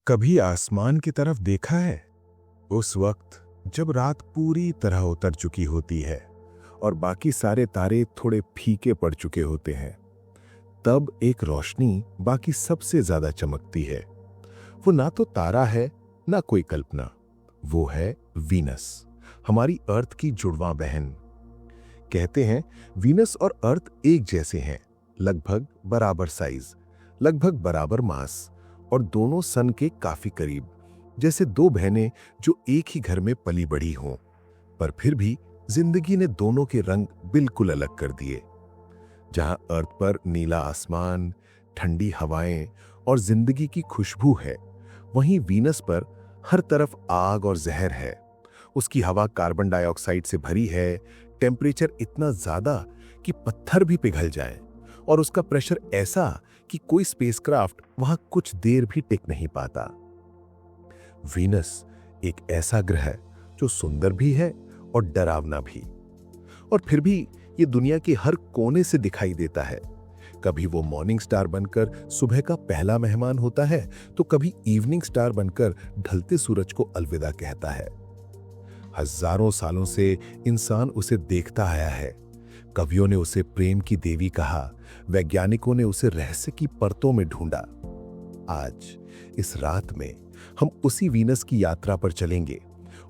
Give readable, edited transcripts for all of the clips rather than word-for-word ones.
कभी आसमान की तरफ देखा है? उस वक्त जब रात पूरी तरह उतर चुकी होती है और बाकी सारे तारे थोड़े फीके पड़ चुके होते हैं, तब एक रोशनी बाकी सबसे ज्यादा चमकती है। वो ना तो तारा है, ना कोई कल्पना। वो है वीनस, हमारी अर्थ की जुड़वां बहन। कहते हैं वीनस और अर्थ एक जैसे हैं, लगभग बराबर साइज, लगभग बराबर मास, और दोनों सन के काफी करीब, जैसे दो बहनें जो एक ही घर में पली बढ़ी हों। पर फिर भी जिंदगी ने दोनों के रंग बिल्कुल अलग कर दिए। जहां अर्थ पर नीला आसमान, ठंडी हवाएं और जिंदगी की खुशबू है, वहीं वीनस पर हर तरफ आग और जहर है। उसकी हवा कार्बन डाइऑक्साइड से भरी है, टेम्परेचर इतना ज्यादा कि पत्थर भी पिघल जाए, और उसका प्रेशर ऐसा कि कोई स्पेसक्राफ्ट वहां कुछ देर भी टिक नहीं पाता। वीनस एक ऐसा ग्रह है जो सुंदर भी है और डरावना भी, और फिर भी ये दुनिया के हर कोने से दिखाई देता है। कभी वो मॉर्निंग स्टार बनकर सुबह का पहला मेहमान होता है, तो कभी इवनिंग स्टार बनकर ढलते सूरज को अलविदा कहता है। हजारों सालों से इंसान उसे देखता आया है। कवियों ने उसे प्रेम की देवी कहा, वैज्ञानिकों ने उसे रहस्य की परतों में ढूंढा। आज इस रात में हम उसी वीनस की यात्रा पर चलेंगे।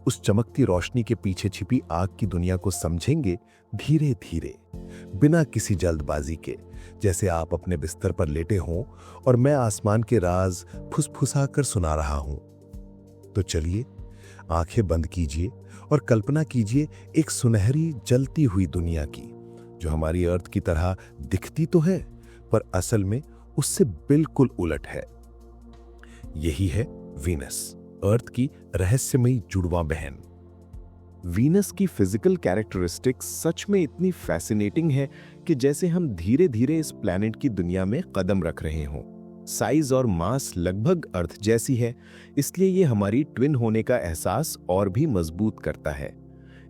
उस चमकती रोशनी के पीछे छिपी आग की दुनिया को समझेंगे, धीरे धीरे, बिना किसी जल्दबाजी के, जैसे आप अपने बिस्तर पर लेटे हों और मैं आसमान के राज फुसफुसा कर सुना रहा हूं। तो चलिए, आंखें बंद कीजिए और कल्पना कीजिए एक सुनहरी जलती हुई दुनिया की, जो हमारी अर्थ की तरह दिखती तो है, पर असल में उससे बिल्कुल उलट है। यही है वीनस, अर्थ की रहस्यमयी जुड़वां बहन। वीनस की फिजिकल कैरेक्टरिस्टिक्स सच में इतनी फैसिनेटिंग है कि जैसे हम धीरे धीरे इस प्लैनेट की दुनिया में कदम रख रहे हों। साइज और मास लगभग अर्थ जैसी है, इसलिए ये हमारी ट्विन होने का एहसास और भी मजबूत करता है।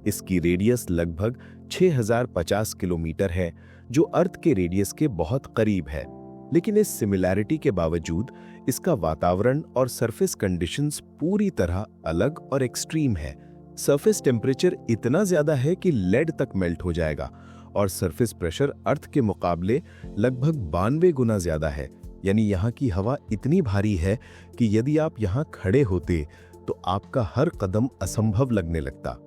इसकी रेडियस लगभग 6050 किलोमीटर है, जो अर्थ के रेडियस के बहुत करीब है। लेकिन इस सिमिलैरिटी के बावजूद इसका वातावरण और सरफेस कंडीशंस पूरी तरह अलग और एक्सट्रीम है। सरफेस टेम्परेचर इतना ज्यादा है कि लेड तक मेल्ट हो जाएगा, और सरफेस प्रेशर अर्थ के मुकाबले लगभग 92 गुना ज्यादा है। यानी यहाँ की हवा इतनी भारी है कि यदि आप यहाँ खड़े होते तो आपका हर कदम असंभव लगने लगता।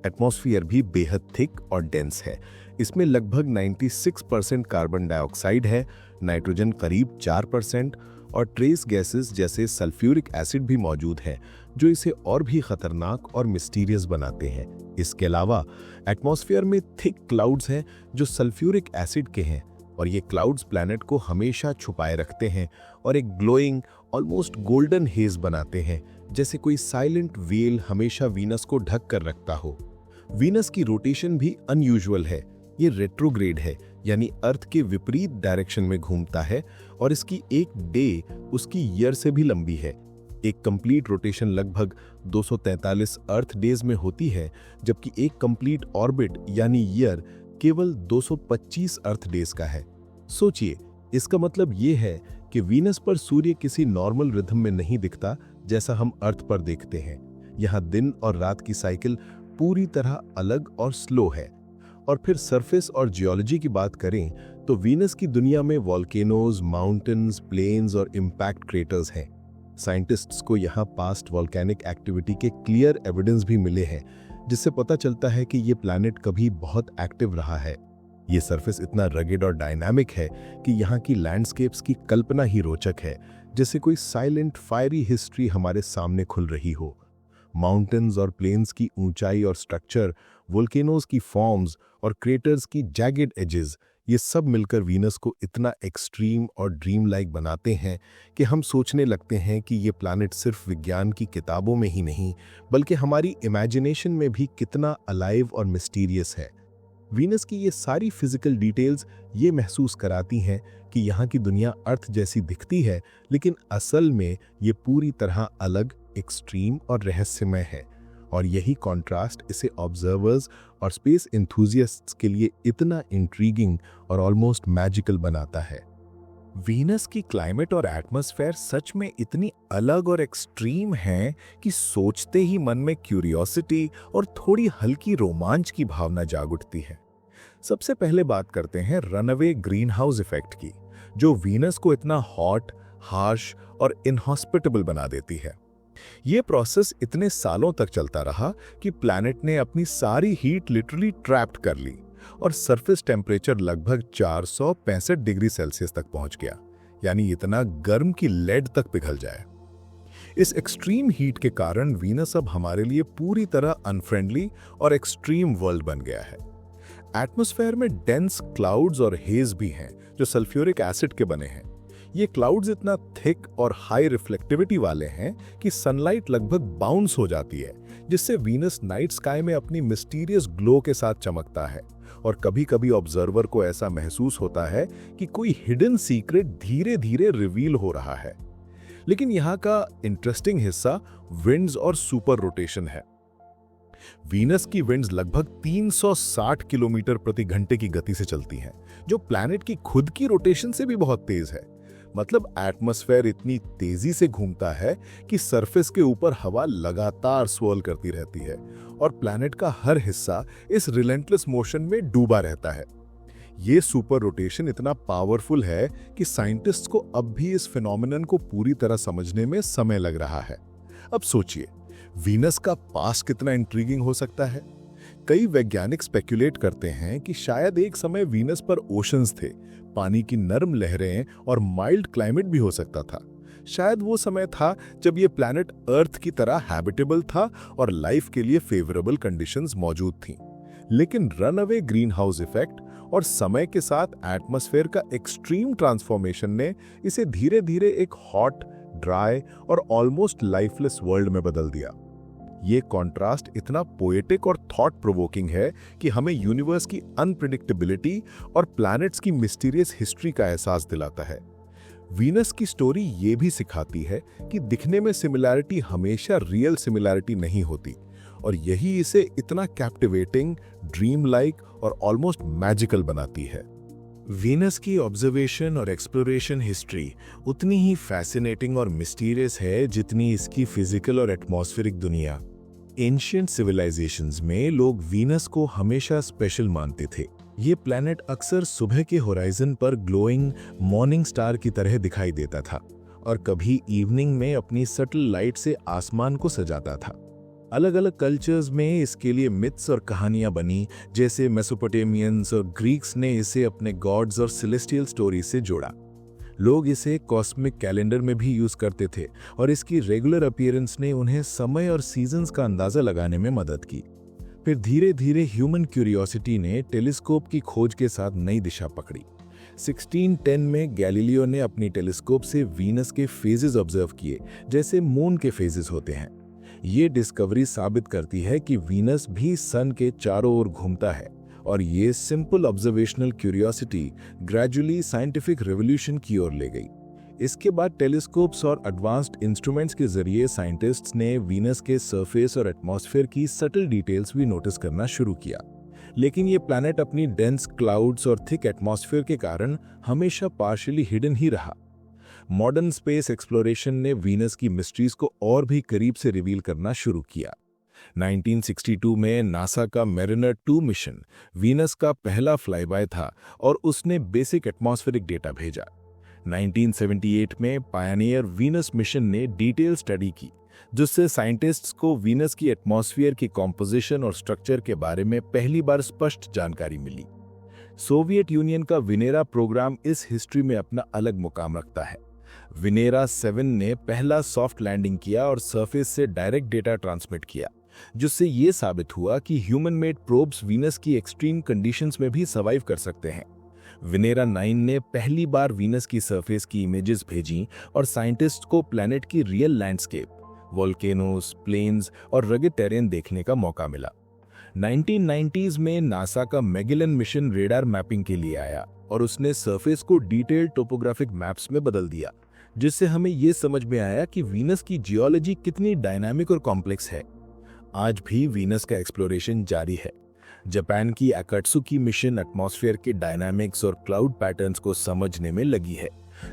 एटमॉस्फेयर भी बेहद थिक और डेंस है। इसमें लगभग 96% कार्बन डाइऑक्साइड है, नाइट्रोजन करीब 4%, और ट्रेस गैसेस जैसे सल्फ्यूरिक एसिड भी मौजूद है, जो इसे और भी खतरनाक और मिस्टीरियस बनाते हैं। इसके अलावा एटमॉस्फेयर में थिक क्लाउड्स हैं जो सल्फ्यूरिक एसिड के हैं, और ये क्लाउड्स प्लैनेट को हमेशा छुपाए रखते हैं और एक ग्लोइंग, ऑलमोस्ट गोल्डन हेज बनाते हैं, जैसे कोई साइलेंट वेल हमेशा वीनस को ढक कर रखता हो। वीनस की रोटेशन भी अनयूजुअल है। ये रेट्रोग्रेड है, यानी अर्थ के विपरीत डायरेक्शन में घूमता है, और इसकी एक डे उसकी ईयर से भी लंबी है। एक कंप्लीट रोटेशन लगभग 243 अर्थ डेज में होती है, जबकि एक कंप्लीट ऑर्बिट यानी ईयर केवल 225 अर्थ डेज का है। सोचिए, इसका मतलब ये है कि वीनस पर सूर्य किसी नॉर्मल रिथम में नहीं दिखता जैसा हम अर्थ पर देखते हैं। यहाँ दिन और रात की साइकिल पूरी तरह अलग और स्लो है। और फिर सरफेस और जियोलॉजी की बात करें तो वीनस की दुनिया में वॉल्केनोज, माउंटेन्स, प्लेन्स और इम्पैक्ट क्रेटर्स हैं। साइंटिस्ट्स को यहाँ पास्ट वॉल्केनिक एक्टिविटी के क्लियर एविडेंस भी मिले हैं, जिससे पता चलता है कि ये प्लैनेट कभी बहुत एक्टिव रहा है। ये सरफेस इतना रगेड और डायनामिक है कि यहाँ की लैंडस्केप्स की कल्पना ही रोचक है, जैसे कोई साइलेंट फायरी हिस्ट्री हमारे सामने खुल रही हो। माउंटेन्स और प्लेन्स की ऊंचाई और स्ट्रक्चर, वोल्केनोज की फॉर्म्स और क्रेटर्स की जैगेड एजेस, ये सब मिलकर वीनस को इतना एक्सट्रीम और ड्रीम लाइक बनाते हैं कि हम सोचने लगते हैं कि ये प्लैनेट सिर्फ विज्ञान की किताबों में ही नहीं, बल्कि हमारी इमेजिनेशन में भी कितना अलाइव और मिस्टीरियस है। वीनस की ये सारी फिजिकल डिटेल्स ये महसूस कराती हैं कि यहाँ की दुनिया अर्थ जैसी दिखती है, लेकिन असल में ये पूरी तरह अलग, एक्सट्रीम और रहस्यमय है। और यही कॉन्ट्रास्ट इसे ऑब्जर्वर्स और स्पेस एंथुसियास्ट्स के लिए इतना इंट्रीगिंग और ऑलमोस्ट मैजिकल बनाता है। वीनस की क्लाइमेट और एटमॉस्फेयर सच में इतनी अलग और एक्सट्रीम हैं कि सोचते ही मन में क्यूरियोसिटी और थोड़ी हल्की रोमांच की भावना जाग उठती है। सबसे पहले बात करते हैं रनअवे ग्रीन हाउस इफेक्ट की, जो वीनस को इतना हॉट, हार्श और इनहॉस्पिटेबल बना देती है। यह प्रोसेस इतने सालों तक चलता रहा कि प्लैनेट ने अपनी सारी हीट लिटरली ट्रैप्ड कर ली और सरफेस टेम्परेचर लगभग 465 डिग्री सेल्सियस तक पहुंच गया, यानी इतना गर्म कि लेड तक पिघल जाए। इस एक्सट्रीम हीट के कारण वीनस अब हमारे लिए पूरी तरह अनफ्रेंडली और एक्सट्रीम वर्ल्ड बन गया है। एटमॉस्फेयर में डेंस क्लाउड्स और हेज भी हैं जो सल्फ्यूरिक एसिड के बने हैं। ये क्लाउड्स इतना थिक और हाई रिफ्लेक्टिविटी वाले हैं कि सनलाइट लगभग बाउंस हो जाती है, जिससे वीनस नाइट स्काई में अपनी मिस्टीरियस ग्लो के साथ चमकता है और कभी-कभी ऑब्जर्वर को ऐसा महसूस होता है कि कोई हिडन सीक्रेट धीरे-धीरे रिवील हो रहा है। लेकिन यहाँ का इंटरेस्टिंग हिस्सा विंड्स और सुपर रोटेशन है। वीनस की विंड्स लगभग 360 किलोमीटर प्रति घंटे की गति से चलती हैं, जो प्लैनेट की खुद की रोटेशन से भी बहुत तेज है। मतलब एटमॉस्फेयर इतनी तेजी से घूमता है कि सरफेस के ऊपर हवा लगातार स्वर्ल करती रहती है और प्लैनेट का हर हिस्सा इस रिलेंटलेस मोशन में डूबा रहता है। ये सुपर रोटेशन इतना पावरफुल है कि साइंटिस्ट्स को अब भी इस फिनोमेनन को पूरी तरह समझने में समय लग रहा है। अब सोचिए, वीनस का पास्ट कितना इंट्रीगिंग हो सकता है। कई वैज्ञानिक स्पेक्युलेट करते हैं कि शायद एक समय वीनस पर ओशंस थे, पानी की नरम लहरें और माइल्ड क्लाइमेट भी हो सकता था। शायद वो समय था जब ये प्लैनेट अर्थ की तरह हैबिटेबल था और लाइफ के लिए फेवरेबल कंडीशंस मौजूद थीं। लेकिन रनअवे ग्रीन हाउस इफेक्ट और समय के साथ एटमॉस्फेयर का एक्सट्रीम ट्रांसफॉर्मेशन ने इसे धीरे धीरे एक हॉट, ड्राई और ऑलमोस्ट लाइफलेस वर्ल्ड में बदल दिया। ये कॉन्ट्रास्ट इतना पोएटिक और थॉट प्रोवोकिंग है कि हमें यूनिवर्स की अनप्रेडिक्टेबिलिटी और प्लैनेट्स की मिस्टीरियस हिस्ट्री का एहसास दिलाता है। वीनस की स्टोरी ये भी सिखाती है कि दिखने में सिमिलैरिटी हमेशा रियल सिमिलैरिटी नहीं होती, और यही इसे इतना कैप्टिवेटिंग, ड्रीम लाइक और ऑलमोस्ट मैजिकल बनाती है। वीनस की ऑब्जर्वेशन और एक्सप्लोरेशन हिस्ट्री उतनी ही फैसिनेटिंग और मिस्टीरियस है जितनी इसकी फिजिकल और एटमॉस्फेरिक दुनिया। एंशिएंट सिविलाइजेशंस में लोग वीनस को हमेशा स्पेशल मानते थे। ये प्लैनेट अक्सर सुबह के होराइजन पर ग्लोइंग मॉर्निंग स्टार की तरह दिखाई देता था और कभी इवनिंग में अपनी सटल लाइट से आसमान को सजाता था। अलग अलग कल्चर्स में इसके लिए मिथ्स और कहानियां बनी, जैसे मेसोपोटामियंस और ग्रीक्स ने इसे अपने गॉड्स और सेलेस्टियल स्टोरी से जोड़ा। लोग इसे कॉस्मिक कैलेंडर में भी यूज करते थे और इसकी रेगुलर अपीयरेंस ने उन्हें समय और सीजन्स का अंदाजा लगाने में मदद की। फिर धीरे धीरे ह्यूमन क्यूरियोसिटी ने टेलीस्कोप की खोज के साथ नई दिशा पकड़ी। 1610 में गैलीलियो ने अपनी टेलीस्कोप से वीनस के फेजेस ऑब्जर्व किए, जैसे मून के फेजेस होते हैं। ये डिस्कवरी साबित करती है कि वीनस भी सन के चारों ओर घूमता है, और ये simple observational curiosity gradually scientific revolution की ओर ले गई। इसके बाद टेलीस्कोप्स और एडवांस्ड इंस्ट्रूमेंट्स के जरिए साइंटिस्ट्स ने वीनस के सरफेस और एटमॉस्फेयर की सटल डिटेल्स भी नोटिस करना शुरू किया। लेकिन ये प्लैनेट अपनी डेंस क्लाउड्स और थिक एटमॉस्फेयर के कारण हमेशा पार्शियली हिडन ही रहा। मॉडर्न स्पेस एक्सप्लोरेशन ने वीनस की मिस्ट्रीज को और भी करीब से रिवील करना शुरू किया। 1962 में नासा का मेरिनर 2 मिशन वीनस का पहला फ्लाईबाय था और उसने बेसिक एटमॉस्फेरिक डेटा भेजा। 1978 में पायनियर वीनस मिशन ने डिटेल स्टडी की, जिससे साइंटिस्ट्स को वीनस की एटमॉस्फेयर की कॉम्पोजिशन और स्ट्रक्चर के बारे में पहली बार स्पष्ट जानकारी मिली। सोवियत यूनियन का विनेरा प्रोग्राम इस हिस्ट्री में अपना अलग मुकाम रखता है। विनेरा 7 ने पहला सॉफ्ट लैंडिंग किया और सरफेस से डायरेक्ट डेटा ट्रांसमिट किया, जिससे ये साबित हुआ कि ह्यूमन मेड प्रोब्स वीनस की एक्सट्रीम कंडीशंस में भी सर्वाइव कर सकते हैं। विनेरा 9 ने पहली बार वीनस की सरफेस की इमेजेस भेजी और साइंटिस्ट को प्लैनेट की रियल लैंडस्केप, वोल्केनोस, प्लेन्स और रगेड टेरेन देखने का मौका मिला। 1990s में नासा का मैगेलन मिशन रेडार मैपिंग के लिए आया और उसने सरफेस को डिटेल्ड टोपोग्राफिक मैप्स में बदल दिया, जिससे हमें यह समझ में आया कि वीनस की जियोलॉजी कितनी डायनामिक और कॉम्प्लेक्स है। आज भी वीनस का एक्सप्लोरेशन जारी है। जापान की अकात्सुकी मिशन एटमॉस्फेयर के डायनामिक्स और क्लाउड पैटर्न्स को समझने में लगी है,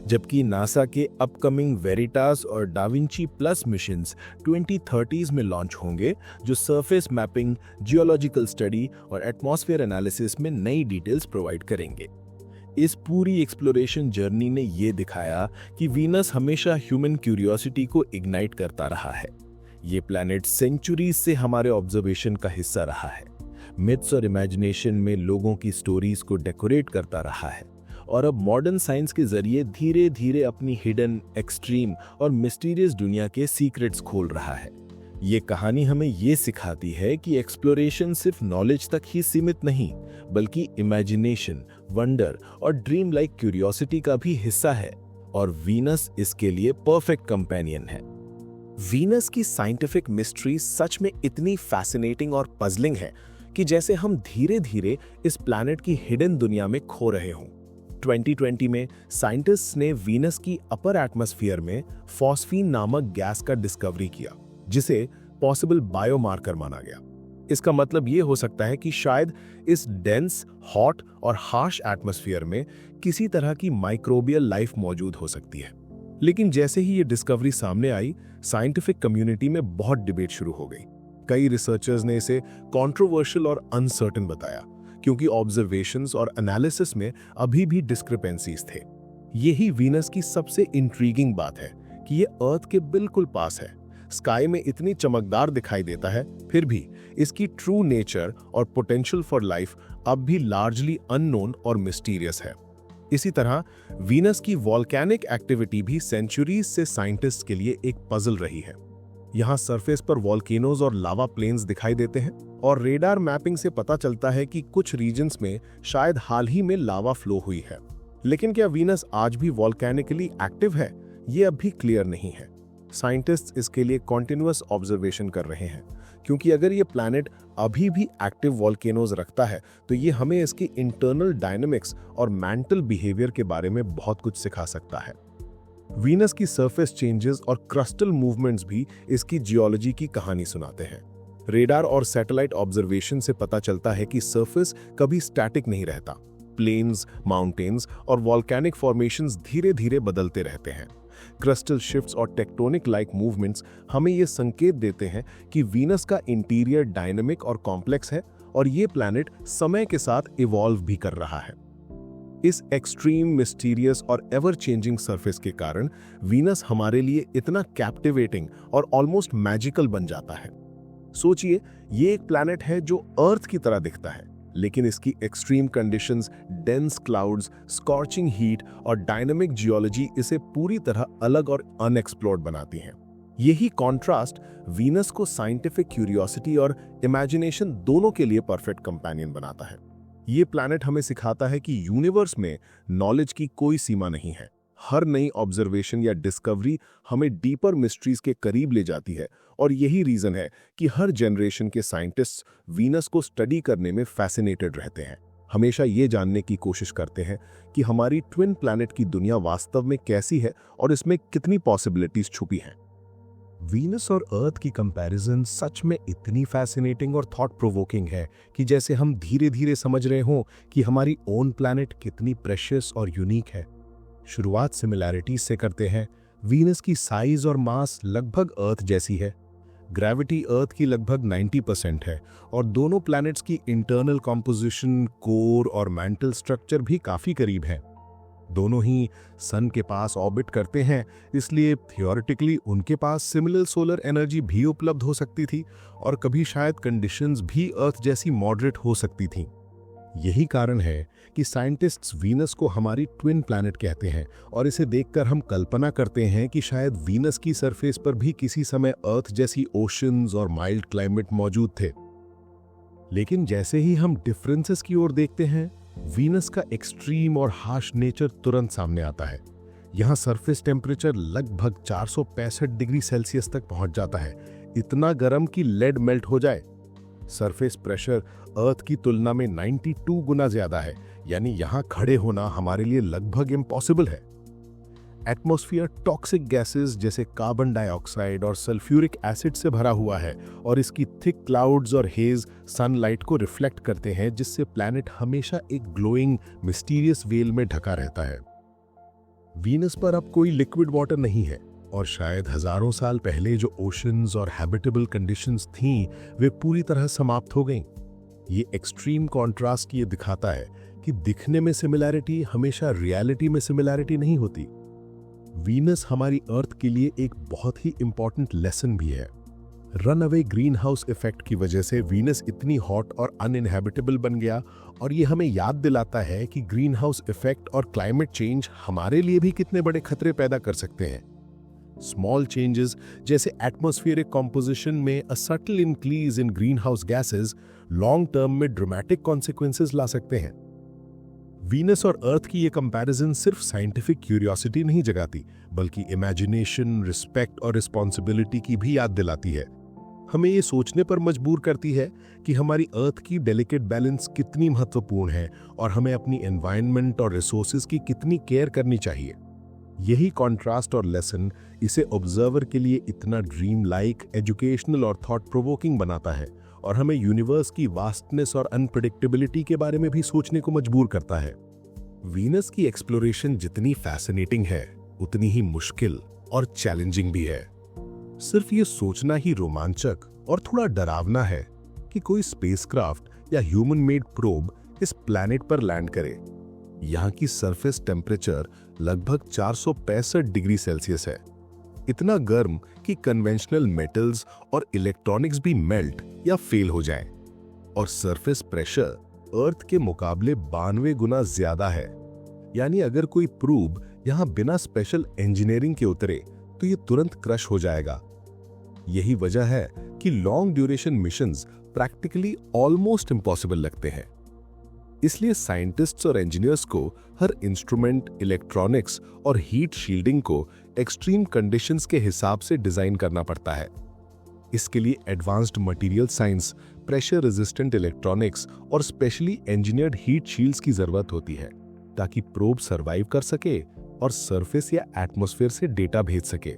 जबकि नासा के अपकमिंग वेरिटास और डाविंची प्लस मिशंस 2030s में लॉन्च होंगे, जो सरफेस मैपिंग, जियोलॉजिकल स्टडी और एटमॉस्फेयर एनालिसिस में नई डिटेल्स प्रोवाइड करेंगे। इस पूरी एक्सप्लोरेशन जर्नी ने ये दिखाया कि वीनस हमेशा ह्यूमन क्यूरियोसिटी को इग्नाइट करता रहा है। ये प्लैनेट सेंचुरीज से हमारे ऑब्जर्वेशन का हिस्सा रहा है, मिथ्स और इमेजिनेशन में लोगों की स्टोरीज को डेकोरेट करता रहा है, और अब मॉडर्न साइंस के जरिए धीरे धीरे अपनी हिडन, एक्सट्रीम और मिस्टीरियस दुनिया के सीक्रेट्स खोल रहा है। ये कहानी हमें ये सिखाती है कि एक्सप्लोरेशन सिर्फ नॉलेज तक ही सीमित नहीं, बल्कि इमेजिनेशन, वंडर और ड्रीम लाइक क्यूरियोसिटी का भी हिस्सा है, और वीनस इसके लिए परफेक्ट कंपेनियन है। वीनस की साइंटिफिक मिस्ट्री सच में इतनी फैसिनेटिंग और पजलिंग है कि जैसे हम धीरे धीरे इस प्लैनेट की हिडन दुनिया में खो रहे हों। 2020 में साइंटिस्ट्स ने वीनस की अपर एटमॉस्फेयर में फॉस्फीन नामक गैस का डिस्कवरी किया, जिसे पॉसिबल बायोमार्कर माना गया। इसका मतलब ये हो सकता है कि शायद इस डेंस, हॉट और हार्श एटमॉस्फेयर में किसी तरह की माइक्रोबियल लाइफ मौजूद हो सकती है। लेकिन जैसे ही ये डिस्कवरी सामने आई, साइंटिफिक कम्युनिटी में बहुत डिबेट शुरू हो गई। कई रिसर्चर्स ने इसे कंट्रोवर्शियल और अनसर्टेन बताया, क्योंकि ऑब्जर्वेशंस और एनालिसिस में अभी भी डिस्क्रिपेंसीज थे। यही वीनस की सबसे इंट्रीगिंग बात है कि ये अर्थ के बिल्कुल पास है, स्काई में इतनी चमकदार दिखाई देता है, फिर भी इसकी ट्रू नेचर और पोटेंशियल फॉर लाइफ अब भी लार्जली अननोन और मिस्टीरियस है। इसी तरह वीनस की वॉल्केनिक एक्टिविटी भी सेंचुरीज से साइंटिस्ट के लिए एक पजल रही है। यहाँ सरफेस पर वॉल्केनोज और लावा प्लेन्स दिखाई देते हैं, और रेडार मैपिंग से पता चलता है कि कुछ रीजन्स में शायद हाल ही में लावा फ्लो हुई है। लेकिन क्या वीनस आज भी वॉल्केनिकली एक्टिव है, ये अब भी क्लियर नहीं है। साइंटिस्ट्स इसके लिए कॉन्टिन्यूअस ऑब्जर्वेशन कर रहे हैं, क्योंकि अगर ये प्लैनेट अभी भी एक्टिव वॉल्केनोज रखता है तो ये हमें इसकी इंटरनल डायनामिक्स और मेंटल बिहेवियर के बारे में बहुत कुछ सिखा सकता है। वीनस की सरफेस चेंजेस और क्रस्टल मूवमेंट्स भी इसकी जियोलॉजी की कहानी सुनाते हैं। रेडार और सैटेलाइट ऑब्जर्वेशन से पता चलता है कि सरफेस कभी स्टैटिक नहीं रहता। प्लेन्स, माउंटेन्स और वॉल्केनिक फॉर्मेशंस धीरे धीरे बदलते रहते हैं। क्रिस्टल शिफ्ट्स और टेक्टोनिक लाइक मूवमेंट्स हमें ये संकेत देते हैं कि वीनस का इंटीरियर डायनामिक और कॉम्प्लेक्स है, और ये प्लैनेट समय के साथ इवॉल्व भी कर रहा है। इस एक्सट्रीम, मिस्टीरियस और एवर चेंजिंग सरफेस के कारण वीनस हमारे लिए इतना कैप्टिवेटिंग और ऑलमोस्ट मैजिकल बन जाता है। सोचिए, ये एक प्लैनेट है जो अर्थ की तरह दिखता है, लेकिन इसकी extreme conditions, dense clouds, scorching heat और डायनामिक जियोलॉजी इसे पूरी तरह अलग और अनएक्सप्लोर्ड बनाती हैं। यही कॉन्ट्रास्ट वीनस को साइंटिफिक क्यूरियोसिटी और इमेजिनेशन दोनों के लिए परफेक्ट कंपेनियन बनाता है। ये प्लैनेट हमें सिखाता है कि यूनिवर्स में नॉलेज की कोई सीमा नहीं है। हर नई ऑब्जर्वेशन या डिस्कवरी हमें डीपर मिस्ट्रीज के करीब ले जाती है, और यही रीजन है कि हर जनरेशन के साइंटिस्ट्स वीनस को स्टडी करने में फैसिनेटेड रहते हैं। हमेशा ये जानने की कोशिश करते हैं कि हमारी ट्विन प्लैनेट की दुनिया वास्तव में कैसी है और इसमें कितनी पॉसिबिलिटीज छुपी हैं। वीनस और अर्थ की कंपैरिजन सच में इतनी फैसिनेटिंग और थॉट प्रोवोकिंग है कि जैसे हम धीरे धीरे समझ रहे हों कि हमारी ओन प्लैनेट कितनी प्रेशियस और यूनिक है। शुरुआत सिमिलैरिटीज से करते हैं। वीनस की साइज और मास लगभग अर्थ जैसी है। ग्रेविटी अर्थ की लगभग 90% है, और दोनों प्लैनेट्स की इंटरनल कॉम्पोजिशन, कोर और मेंटल स्ट्रक्चर भी काफी करीब है। दोनों ही सन के पास ऑर्बिट करते हैं, इसलिए थियोरेटिकली उनके पास सिमिलर सोलर एनर्जी भी उपलब्ध हो सकती थी, और कभी शायद कंडीशंस भी अर्थ जैसी मॉडरेट हो सकती थीं। यही कारण है कि साइंटिस्ट्स वीनस को हमारी ट्विन प्लैनेट कहते हैं, और इसे देखकर हम कल्पना करते हैं कि शायद वीनस की सरफेस पर भी किसी समय अर्थ जैसी ओशंस और माइल्ड क्लाइमेट मौजूद थे। लेकिन जैसे ही हम डिफरेंसेस की ओर देखते हैं, वीनस का एक्सट्रीम और हार्श नेचर तुरंत सामने आता है। यहाँ सरफेस टेम्परेचर लगभग 465 डिग्री सेल्सियस तक पहुंच जाता है, इतना गर्म कि लेड मेल्ट हो जाए। सरफेस प्रेशर अर्थ की तुलना में 92 गुना ज्यादा है, यानी यहाँ खड़े होना हमारे लिए लगभग इम्पॉसिबल है। एटमॉस्फेयर टॉक्सिक गैसेस जैसे कार्बन डाइऑक्साइड और सल्फ्यूरिक एसिड से भरा हुआ है, और इसकी थिक क्लाउड्स और हेज सनलाइट को रिफ्लेक्ट करते हैं, जिससे प्लैनेट हमेशा एक ग्लोइंग, मिस्टीरियस वेल में ढका रहता है। वीनस पर अब कोई लिक्विड वाटर नहीं है और शायद हजारों साल पहले जो ओशंस और हैबिटेबल कंडीशंस थीं वे पूरी तरह समाप्त हो गईं। ये एक्सट्रीम कॉन्ट्रास्ट ये दिखाता है कि दिखने में सिमिलैरिटी हमेशा रियलिटी में सिमिलैरिटी नहीं होती। वीनस हमारी अर्थ के लिए एक बहुत ही इंपॉर्टेंट लेसन भी है। Run away green house effect की वजह से वीनस इतनी हॉट और अनइनहैबिटेबल बन गया और ये हमें याद दिलाता है कि ग्रीन हाउस इफेक्ट और क्लाइमेट चेंज हमारे लिए भी कितने बड़े खतरे पैदा कर सकते हैं। स्मॉल चेंजेस जैसे एटमॉस्फेरिक कॉम्पोजिशन में a subtle increase in green house gases long term में ड्रामेटिक कॉन्सिक्वेंसेस ला सकते हैं। वीनस और अर्थ की ये कंपैरिजन सिर्फ साइंटिफिक क्यूरियोसिटी नहीं जगाती बल्कि इमेजिनेशन, रिस्पेक्ट और रिस्पॉन्सिबिलिटी की भी याद दिलाती है। हमें ये सोचने पर मजबूर करती है कि हमारी अर्थ की डेलिकेट बैलेंस कितनी महत्वपूर्ण है और हमें अपनी एनवायरनमेंट और रिसोर्सेज की कितनी केयर करनी चाहिए। यही कॉन्ट्रास्ट और लेसन इसे ऑब्जर्वर के लिए इतना ड्रीम लाइक, एजुकेशनल और थॉट प्रोवोकिंग बनाता है और हमें यूनिवर्स की वास्टनेस और अनप्रेडिक्टेबिलिटी के बारे में भी सोचने को मजबूर करता है। वीनस की एक्सप्लोरेशन जितनी फैसिनेटिंग है उतनी ही मुश्किल और चैलेंजिंग भी है। सिर्फ ये सोचना ही रोमांचक और थोड़ा डरावना है कि कोई स्पेसक्राफ्ट या ह्यूमन मेड प्रोब इस प्लैनेट पर लैंड करे। यहाँ की सरफेस टेम्परेचर लगभग 465 डिग्री सेल्सियस है, इतना गर्म कि कन्वेंशनल मेटल्स और इलेक्ट्रॉनिक्स भी मेल्ट या फेल हो जाएं। और सरफेस प्रेशर अर्थ के मुकाबले 92 गुना ज्यादा है। यानी अगर कोई प्रोब यहाँ बिना स्पेशल इंजीनियरिंग के उतरे तो ये तुरंत क्रश हो जाएगा। यही वजह है कि long duration missions practically almost impossible लगते हैं। इसलिए साइंटिस्ट्स और इंजीनियर्स को हर इंस्ट्रूमेंट, इलेक्ट्रॉनिक्स और हीट शील्डिंग को एक्सट्रीम कंडीशंस के हिसाब से डिजाइन करना पड़ता है। इसके लिए advanced material science, pressure resistant electronics और स्पेशली इंजीनियर्ड हीट शील्ड्स की जरूरत होती है ताकि प्रोब सर्वाइव कर सके और सरफेस या एटमॉस्फेयर से डेटा भेज सके।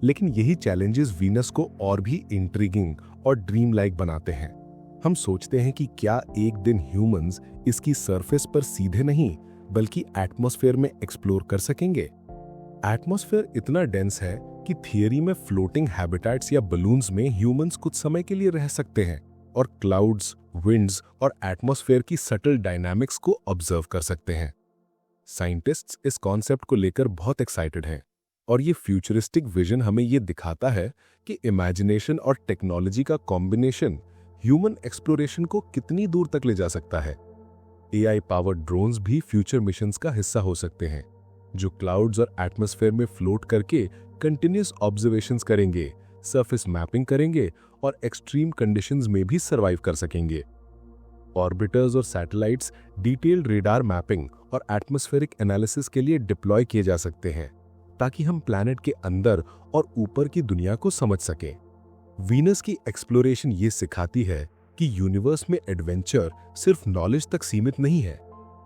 लेकिन यही चैलेंजेस वीनस को और भी इंट्रिगिंग और ड्रीम लाइक बनाते हैं। हम सोचते हैं कि क्या एक दिन ह्यूमंस इसकी सरफेस पर सीधे नहीं बल्कि एटमॉस्फेयर में एक्सप्लोर कर सकेंगे। एटमॉस्फेयर इतना डेंस है कि थियरी में फ्लोटिंग हैबिटेट्स या बलून्स में ह्यूमंस कुछ समय के लिए रह सकते हैं और क्लाउड्स, विंड्स और एटमॉस्फेयर की सटल डायनामिक्स को ऑब्जर्व कर सकते हैं। साइंटिस्ट्स इस कॉन्सेप्ट को लेकर बहुत एक्साइटेड हैं और ये फ्यूचरिस्टिक विजन हमें ये दिखाता है कि इमेजिनेशन और टेक्नोलॉजी का कॉम्बिनेशन ह्यूमन एक्सप्लोरेशन को कितनी दूर तक ले जा सकता है। एआई पावर्ड ड्रोन्स भी फ्यूचर मिशंस का हिस्सा हो सकते हैं जो क्लाउड्स और एटमॉस्फेयर में फ्लोट करके कंटिन्यूअस ऑब्जर्वेशंस करेंगे, सरफेस मैपिंग करेंगे और एक्सट्रीम कंडीशंस में भी सर्वाइव कर सकेंगे। ऑर्बिटर्स और सैटेलाइट्स डिटेल्ड रेडार मैपिंग और एटमॉस्फेरिक एनालिसिस के लिए डिप्लॉय किए जा सकते हैं ताकि हम प्लैनेट के अंदर और ऊपर की दुनिया को समझ सकें। वीनस की एक्सप्लोरेशन ये सिखाती है कि यूनिवर्स में एडवेंचर सिर्फ नॉलेज तक सीमित नहीं है,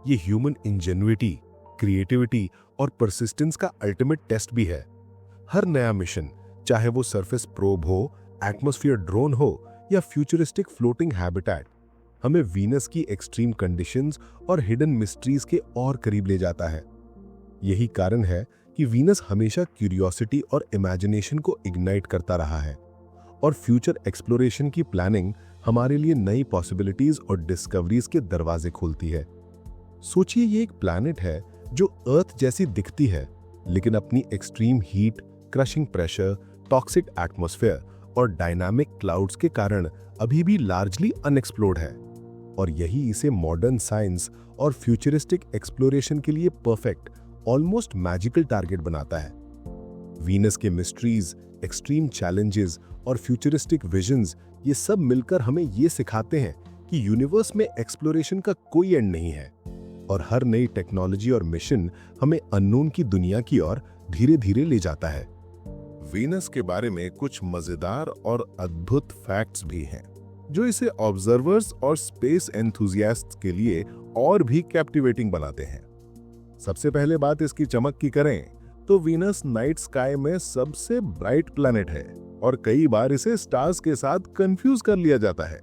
ये ह्यूमन इंजेन्युइटी, क्रिएटिविटी और परसिस्टेंस का अल्टीमेट टेस्ट भी है। हर नया मिशन, चाहे वो सरफेस प्रोब हो, एटमॉस्फेयर ड्रोन हो या फ्यूचरिस्टिक फ्लोटिंग हैबिटेट, हमें वीनस की एक्सट्रीम कंडीशंस और हिडन मिस्ट्रीज के और करीब ले जाता है। यही कारण है कि वीनस हमेशा क्यूरियोसिटी और इमेजिनेशन को इग्नाइट करता रहा है और फ्यूचर एक्सप्लोरेशन की प्लानिंग हमारे लिए नई पॉसिबिलिटीज और डिस्कवरीज के दरवाजे खोलती है। सोचिए, ये एक प्लैनेट है जो अर्थ जैसी दिखती है लेकिन अपनी extreme heat, crushing pressure, toxic atmosphere और डायनामिक क्लाउड्स के कारण अभी भी लार्जली अनएक्सप्लोर्ड है और यही इसे मॉडर्न साइंस और फ्यूचरिस्टिक एक्सप्लोरेशन के लिए परफेक्ट, ऑलमोस्ट मैजिकल टारगेट बनाता है। वीनस के मिस्ट्रीज, एक्सट्रीम चैलेंजेस और फ्यूचरिस्टिक विजन्स, ये सब मिलकर हमें ये सिखाते हैं कि यूनिवर्स में एक्सप्लोरेशन का कोई एंड नहीं है और हर नई टेक्नोलॉजी और मिशन हमें अननोन की दुनिया की ओर धीरे धीरे ले जाता है। वीनस के बारे में कुछ मजेदार और अद्भुत फैक्ट्स भी हैं जो इसे ऑब्जर्वर्स और स्पेस एंथुजियास्ट्स के लिए और भी कैप्टिवेटिंग बनाते हैं। सबसे पहले बात इसकी चमक की करें तो वीनस नाइट स्काई में सबसे ब्राइट प्लैनेट है और कई बार इसे स्टार्स के साथ कंफ्यूज कर लिया जाता है।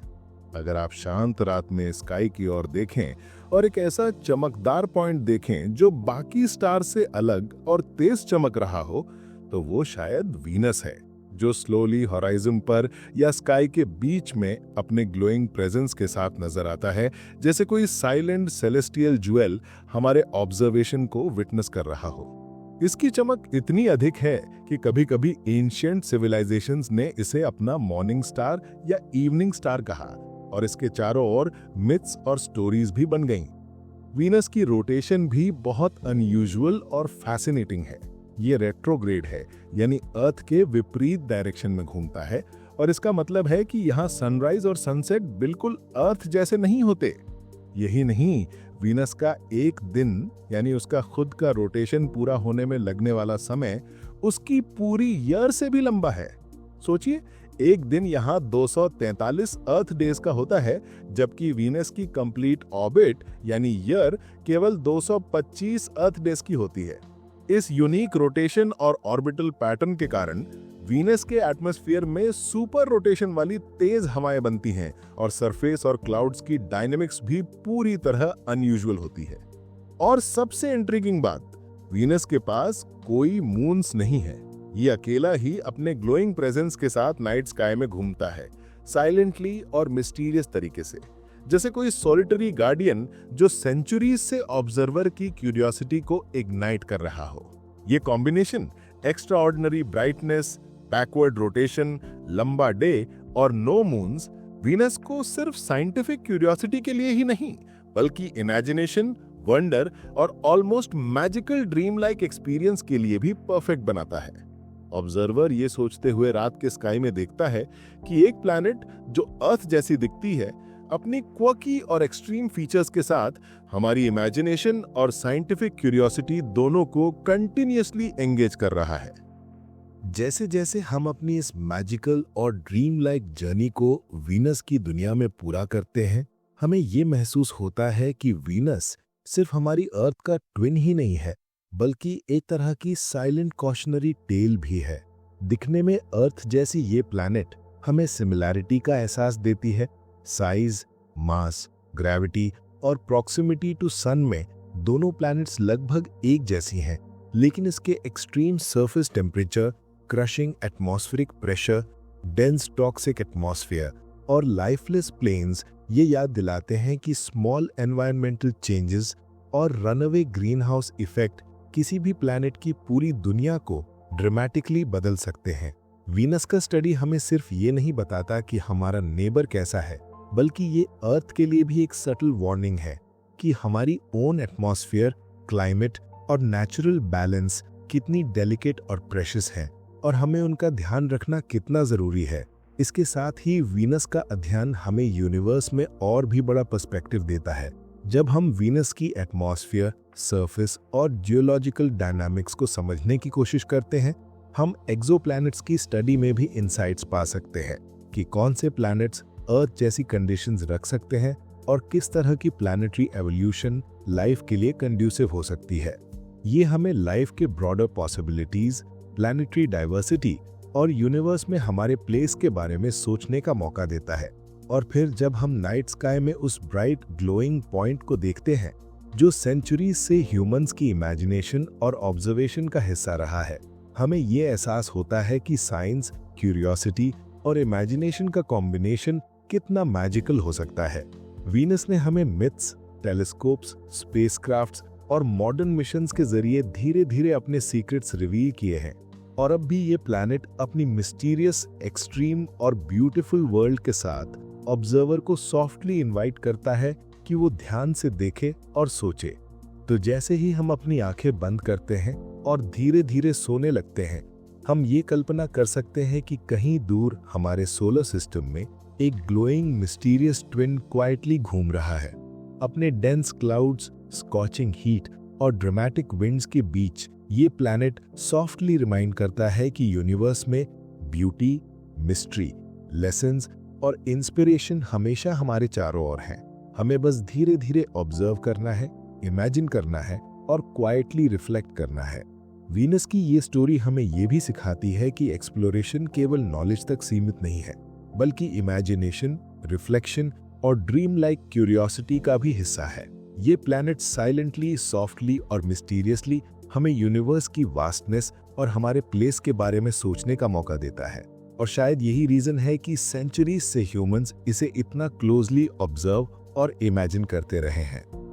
अगर आप शांत रात में स्काई की ओर देखें और एक ऐसा चमकदार पॉइंट देखें जो बाकी स्टार से अलग और तेज चमक रहा हो, तो वो शायद वीनस है, जो स्लोली हॉराइजन पर या स्काई के बीच में अपने ग्लोइंग प्रेजेंस के साथ नजर आता है, जैसे कोई साइलेंट सेलेस्टियल ज्वेल हमारे ऑब्जर्वेशन को विटनेस कर रहा हो। इसकी चमक इतनी अधिक है कि कभी-कभी एंशिएंट सिविलाइजेशंस ने इसे अपना मॉर्निंग स्टार या इवनिंग स्टार कहा, और इसके चारों ओर मिथ्स और स्टोरीज भी बन गईं। वीनस की रोटेशन भी बहुत अनयूजुअल और फैसिनेटिंग है। ये रेट्रोग्रेड है, यानी अर्थ के विपरीत डायरेक्शन में घूमता है, और इसका मतलब है कि यहाँ सनराइज और सनसेट बिल्कुल अर्थ जैसे नहीं होते। यही नहीं, वीनस का एक दिन यानी उसका खुद का रोटेशन पूरा होने में लगने वाला समय उसकी पूरी ईयर से भी लंबा है। सोचिए, एक दिन यहाँ 243 अर्थ डेज का होता है, जबकि वीनस की कंप्लीट ऑर्बिट यानी ईयर केवल 225 अर्थ डेज की होती है। इस यूनिक रोटेशन और ऑर्बिटल पैटर्न के कारण वीनस के एटमॉस्फेयर में सुपर रोटेशन वाली तेज हवाएं बनती हैं, और सरफेस और क्लाउड्स की डायनेमिक्स भी पूरी तरह अनयूजुअल होती है। और सबसे इंट्रिगिंग बात, वीनस के पास कोई मून्स नहीं है। ये अकेला ही अपने ग्लोइंग प्रेजेंस के साथ नाइट स्काई में घूमता है, साइलेंटली और मिस्टीरियस तरीके से, जैसे कोई सॉलिटरी गार्डियन जो सेंचुरीज से ऑब्जर्वर की क्यूरियोसिटी को इग्नाइट कर रहा हो। ये combination, extraordinary brightness, backward rotation, लंबा डे और नो मून्स, वीनस को सिर्फ साइंटिफिक क्यूरियोसिटी के लिए ही नहीं, बल्कि इमेजिनेशन, वंडर और almost magical dream like experience के लिए भी परफेक्ट बनाता है। ऑब्जर्वर ये सोचते हुए रात के स्काई में देखता है कि एक प्लैनेट जो अर्थ जैसी दिखती है, अपनी क्वर्की और एक्सट्रीम फीचर्स के साथ हमारी इमेजिनेशन और साइंटिफिक क्यूरियोसिटी दोनों को कंटिन्यूअसली एंगेज कर रहा है। जैसे जैसे हम अपनी इस मैजिकल और ड्रीम लाइक जर्नी को वीनस की दुनिया में पूरा करते हैं, हमें ये महसूस होता है कि वीनस सिर्फ हमारी अर्थ का ट्विन ही नहीं है, बल्कि एक तरह की साइलेंट कॉशनरी टेल भी है। दिखने में अर्थ जैसी ये प्लैनेट हमें सिमिलैरिटी का एहसास देती है। साइज, मास, ग्रेविटी और प्रॉक्सिमिटी टू सन में दोनों प्लैनेट्स लगभग एक जैसी हैं, लेकिन इसके extreme surface temperature, crushing atmospheric pressure, dense toxic atmosphere और लाइफलेस प्लेन्स ये याद दिलाते हैं कि स्मॉल एनवायरमेंटल चेंजेस और रनअवे ग्रीनहाउस इफेक्ट किसी भी प्लैनेट की पूरी दुनिया को ड्रामेटिकली बदल सकते हैं। वीनस का स्टडी हमें सिर्फ ये नहीं बताता कि हमारा नेबर कैसा है, बल्कि ये अर्थ के लिए भी एक सटल वार्निंग है कि हमारी ओन एटमॉस्फेयर, क्लाइमेट और नेचुरल बैलेंस कितनी डेलिकेट और प्रेशियस है, और हमें उनका ध्यान रखना कितना जरूरी है। इसके साथ ही वीनस का अध्ययन हमें यूनिवर्स में और भी बड़ा पर्सपेक्टिव देता है। जब हम वीनस की एटमॉस्फेयर, सरफेस और जियोलॉजिकल डायनामिक्स को समझने की कोशिश करते हैं, हम एक्सोप्लैनेट्स की स्टडी में भी इंसाइट्स पा सकते हैं कि कौन से प्लैनेट्स अर्थ जैसी कंडीशंस रख सकते हैं और किस तरह की प्लैनेटरी एवोल्यूशन लाइफ के लिए कंड्यूसिव हो सकती है। ये हमें लाइफ के ब्रॉडर पॉसिबिलिटीज, प्लैनेटरी डाइवर्सिटी और यूनिवर्स में हमारे प्लेस के बारे में सोचने का मौका देता है। और फिर जब हम नाइट स्काई में उस ब्राइट ग्लोइंग पॉइंट को देखते हैं जो सेंचुरीज से ह्यूमंस की इमेजिनेशन और ऑब्जर्वेशन का हिस्सा रहा है, हमें ये एहसास होता है कि साइंस, क्यूरियोसिटी और इमेजिनेशन का कॉम्बिनेशन कितना मैजिकल हो सकता है। वीनस ने हमें मिथ्स, टेलीस्कोप्स, स्पेसक्राफ्ट्स और मॉडर्न मिशंस के जरिए धीरे धीरे अपने सीक्रेट्स रिवील किए हैं, और अब भी ये प्लैनेट अपनी मिस्टीरियस, एक्सट्रीम और ब्यूटीफुल वर्ल्ड के साथ ऑब्जर्वर को सॉफ्टली इनवाइट करता है कि वो ध्यान से देखे और सोचे। तो जैसे ही हम अपनी आंखें बंद करते हैं और धीरे धीरे सोने लगते हैं, हम ये कल्पना कर सकते हैं कि कहीं दूर हमारे सोलर सिस्टम में एक ग्लोइंग मिस्टीरियस ट्विन क्वाइटली घूम रहा है। अपने डेंस क्लाउड्स, स्कॉचिंग हीट और ड्रामेटिक विंड्स के बीच ये प्लैनेट सॉफ्टली रिमाइंड करता है कि यूनिवर्स में ब्यूटी, मिस्ट्री, लेसन्स और इंस्पिरेशन हमेशा हमारे चारों ओर हैं। हमें बस धीरे धीरे ऑब्जर्व करना है, इमेजिन करना है और क्वाइटली रिफ्लेक्ट करना है। वीनस की ये स्टोरी हमें ये भी सिखाती है कि एक्सप्लोरेशन केवल नॉलेज तक सीमित नहीं है, बल्कि इमेजिनेशन, रिफ्लेक्शन और ड्रीम लाइक क्यूरियोसिटी का भी हिस्सा है। ये प्लैनेट साइलेंटली, सॉफ्टली और मिस्टीरियसली हमें यूनिवर्स की वास्टनेस और हमारे प्लेस के बारे में सोचने का मौका देता है। और शायद यही रीजन है कि सेंचुरीज से ह्यूमंस इसे इतना क्लोजली ऑब्जर्व और इमेजिन करते रहे हैं।